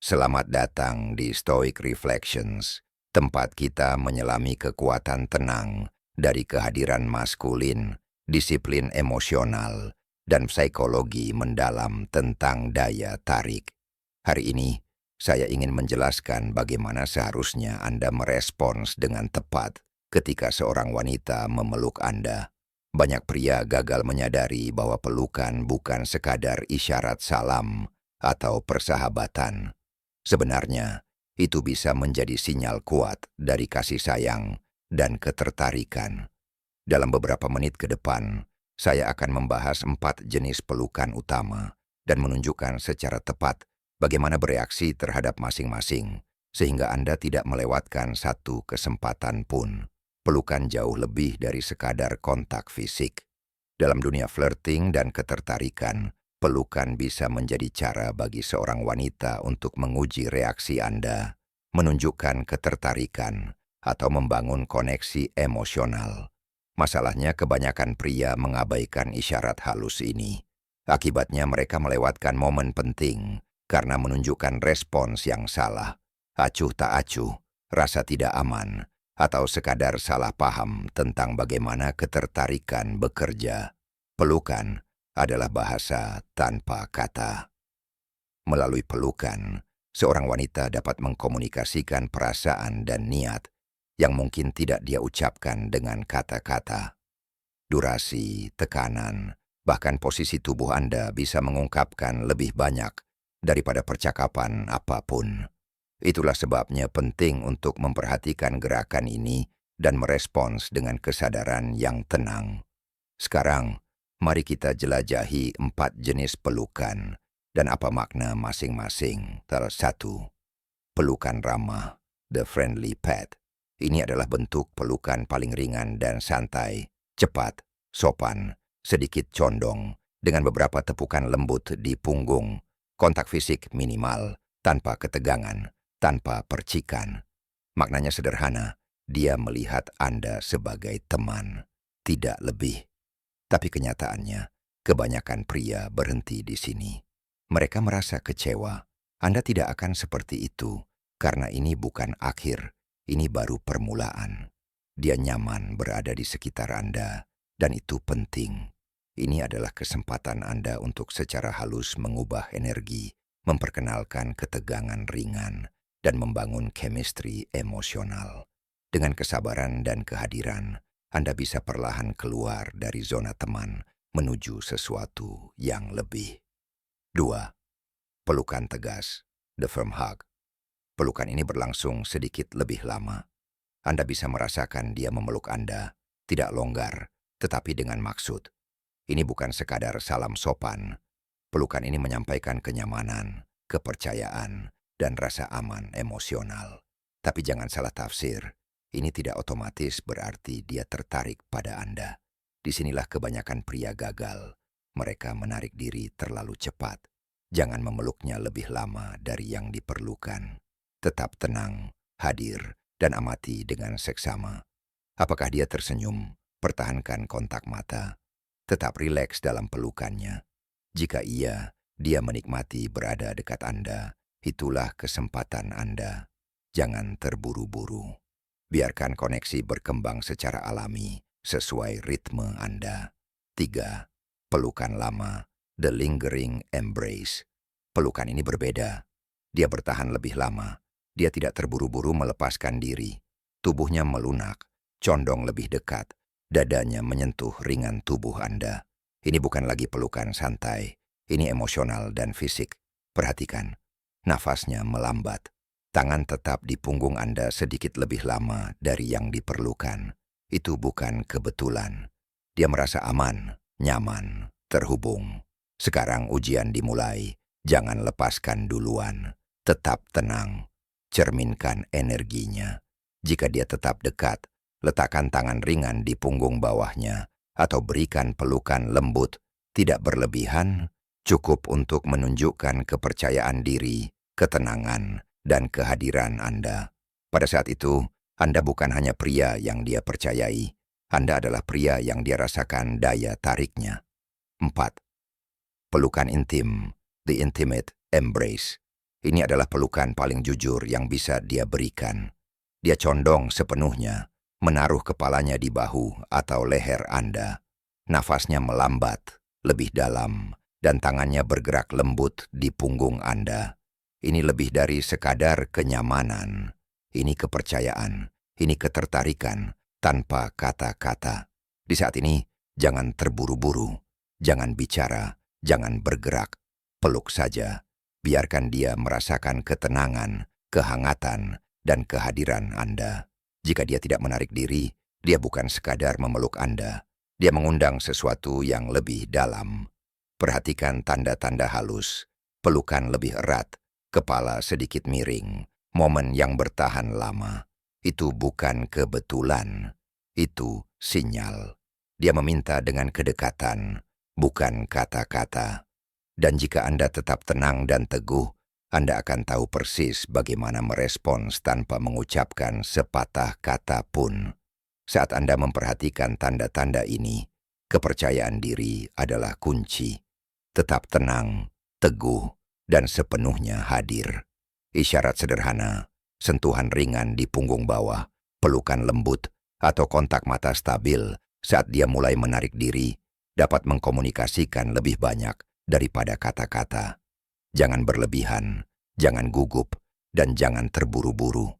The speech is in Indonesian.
Selamat datang di Stoic Reflections, tempat kita menyelami kekuatan tenang dari kehadiran maskulin, disiplin emosional, dan psikologi mendalam tentang daya tarik. Hari ini, saya ingin menjelaskan bagaimana seharusnya Anda merespons dengan tepat ketika seorang wanita memeluk Anda. Banyak pria gagal menyadari bahwa pelukan bukan sekadar isyarat salam atau persahabatan. Sebenarnya, itu bisa menjadi sinyal kuat dari kasih sayang dan ketertarikan. Dalam beberapa menit ke depan, saya akan membahas 4 jenis pelukan utama dan menunjukkan secara tepat bagaimana bereaksi terhadap masing-masing, sehingga Anda tidak melewatkan satu kesempatan pun. Pelukan jauh lebih dari sekadar kontak fisik. Dalam dunia flirting dan ketertarikan, pelukan bisa menjadi cara bagi seorang wanita untuk menguji reaksi Anda, menunjukkan ketertarikan, atau membangun koneksi emosional. Masalahnya kebanyakan pria mengabaikan isyarat halus ini. Akibatnya mereka melewatkan momen penting karena menunjukkan respons yang salah, acuh tak acuh, rasa tidak aman, atau sekadar salah paham tentang bagaimana ketertarikan bekerja. Pelukan adalah bahasa tanpa kata. Melalui pelukan, seorang wanita dapat mengkomunikasikan perasaan dan niat yang mungkin tidak dia ucapkan dengan kata-kata. Durasi, tekanan, bahkan posisi tubuh Anda bisa mengungkapkan lebih banyak daripada percakapan apapun. Itulah sebabnya penting untuk memperhatikan gerakan ini dan merespons dengan kesadaran yang tenang. Sekarang, mari kita jelajahi 4 jenis pelukan dan apa makna masing-masing. Satu, pelukan ramah, the friendly pat. Ini adalah bentuk pelukan paling ringan dan santai, cepat, sopan, sedikit condong, dengan beberapa tepukan lembut di punggung, kontak fisik minimal, tanpa ketegangan, tanpa percikan. Maknanya sederhana, dia melihat Anda sebagai teman, tidak lebih. Tapi kenyataannya, kebanyakan pria berhenti di sini. Mereka merasa kecewa. Anda tidak akan seperti itu, karena ini bukan akhir, ini baru permulaan. Dia nyaman berada di sekitar Anda, dan itu penting. Ini adalah kesempatan Anda untuk secara halus mengubah energi, memperkenalkan ketegangan ringan, dan membangun chemistry emosional. Dengan kesabaran dan kehadiran, Anda bisa perlahan keluar dari zona teman menuju sesuatu yang lebih. 2. Pelukan tegas, the firm hug. Pelukan ini berlangsung sedikit lebih lama. Anda bisa merasakan dia memeluk Anda, tidak longgar, tetapi dengan maksud. Ini bukan sekadar salam sopan. Pelukan ini menyampaikan kenyamanan, kepercayaan, dan rasa aman emosional. Tapi jangan salah tafsir. Ini tidak otomatis berarti dia tertarik pada Anda. Disinilah kebanyakan pria gagal. Mereka menarik diri terlalu cepat. Jangan memeluknya lebih lama dari yang diperlukan. Tetap tenang, hadir, dan amati dengan seksama. Apakah dia tersenyum? Pertahankan kontak mata. Tetap rileks dalam pelukannya. Jika iya, dia menikmati berada dekat Anda. Itulah kesempatan Anda. Jangan terburu-buru. Biarkan koneksi berkembang secara alami, sesuai ritme Anda. 3. Pelukan lama, the lingering embrace. Pelukan ini berbeda. Dia bertahan lebih lama. Dia tidak terburu-buru melepaskan diri. Tubuhnya melunak, condong lebih dekat. Dadanya menyentuh ringan tubuh Anda. Ini bukan lagi pelukan santai. Ini emosional dan fisik. Perhatikan, nafasnya melambat. Tangan tetap di punggung Anda sedikit lebih lama dari yang diperlukan. Itu bukan kebetulan. Dia merasa aman, nyaman, terhubung. Sekarang ujian dimulai. Jangan lepaskan duluan. Tetap tenang. Cerminkan energinya. Jika dia tetap dekat, letakkan tangan ringan di punggung bawahnya atau berikan pelukan lembut. Tidak berlebihan, cukup untuk menunjukkan kepercayaan diri, ketenangan, dan kehadiran Anda. Pada saat itu, Anda bukan hanya pria yang dia percayai. Anda adalah pria yang dia rasakan daya tariknya. 4. Pelukan intim, the intimate embrace. Ini adalah pelukan paling jujur yang bisa dia berikan. Dia condong sepenuhnya, menaruh kepalanya di bahu atau leher Anda. Nafasnya melambat, lebih dalam, dan tangannya bergerak lembut di punggung Anda. Ini lebih dari sekadar kenyamanan. Ini kepercayaan, ini ketertarikan, tanpa kata-kata. Di saat ini, jangan terburu-buru, jangan bicara, jangan bergerak. Peluk saja, biarkan dia merasakan ketenangan, kehangatan, dan kehadiran Anda. Jika dia tidak menarik diri, dia bukan sekadar memeluk Anda. Dia mengundang sesuatu yang lebih dalam. Perhatikan tanda-tanda halus, pelukan lebih erat, kepala sedikit miring, momen yang bertahan lama. Itu bukan kebetulan, itu sinyal. Dia meminta dengan kedekatan, bukan kata-kata. Dan jika Anda tetap tenang dan teguh, Anda akan tahu persis bagaimana merespons tanpa mengucapkan sepatah kata pun. Saat Anda memperhatikan tanda-tanda ini, kepercayaan diri adalah kunci. Tetap tenang, teguh, dan sepenuhnya hadir. Isyarat sederhana, sentuhan ringan di punggung bawah, pelukan lembut, atau kontak mata stabil saat dia mulai menarik diri, dapat mengkomunikasikan lebih banyak daripada kata-kata. Jangan berlebihan, jangan gugup, dan jangan terburu-buru.